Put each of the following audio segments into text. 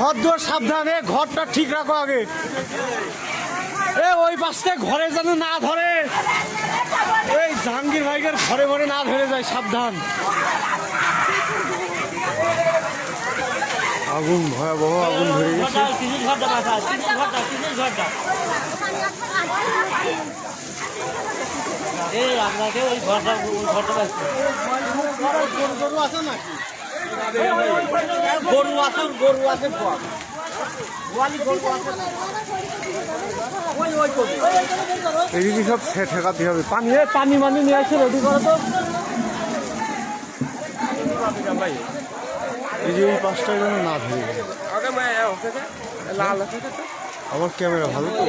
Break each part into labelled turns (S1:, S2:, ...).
S1: ঘর দোর সাবধানে, ঘরটা ঠিক রাখো আগে। এ ওই পাশে ঘরে যেন না ধরে, এই জাহাঙ্গীর ভাইয়ের ঘরে ঘরে না ধরে যায়, সাবধান। আগুন, ভয়াবহ আগুন ধরে গেছে। এদিকে সব ঠেকাতে হবে। পানি মানি নিয়ে আসছে, রেডি করো তো। এই যে এই পাঁচটা যেন না ধরে গেছে। আমার ক্যামেরা ভালো তো,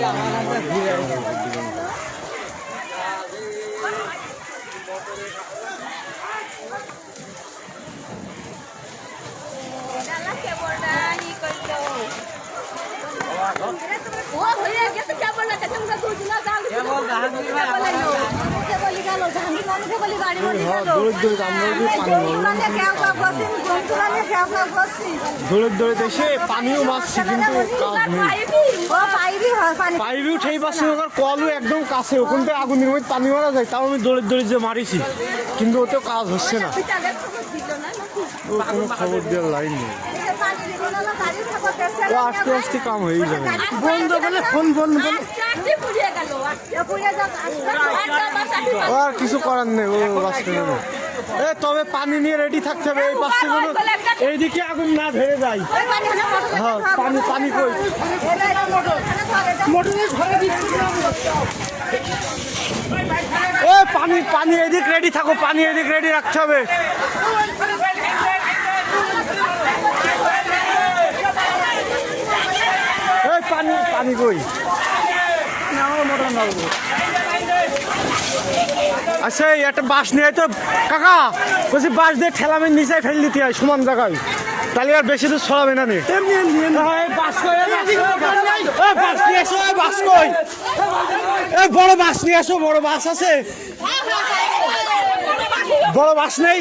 S1: দৌড়ে দৌড়ে এসে পানিও মারছি, কিন্তু পাইপে উঠেই পাচ্ছি না, কলও একদম কাছে, ওখান থেকে আগুনের মধ্যে পানি মারা যায়। তাও আমি দৌড়ে দৌড়ে যে মারিছি, কিন্তু ওতেও কাজ হচ্ছে না। কোনো খবর দেওয়ার লাইন নেই, ও আস্তে আস্তে কাম হয়ে যাবে। বন্ধ বলে ফোন বন্ধ বলে ও আর কিছু করার নেই, ও বাঁচতে দেবে। তবে পানি নিয়ে রেডি থাকতে হবে, এই পাশে যেন এইদিকে আগুন না ধরে যায়। হ্যাঁ, পানি পানি কই, পানি পানি এদিক রেডি থাকো, পানি এদিক রেডি রাখতে হবে। পানি পানি কই, আচ্ছা একটা বাঁশ নিয়ে তো কাকা বলছি, বাঁশ দিয়ে ঠেলামের নিচে ফেল দিতে হয় সমান জায়গায়, তাহলে আর বেশি দূর ছড়াবে না। বড় বাঁশ নিয়ে আসো, বড় বাঁশ আছে, বড় বাঁশ নেই।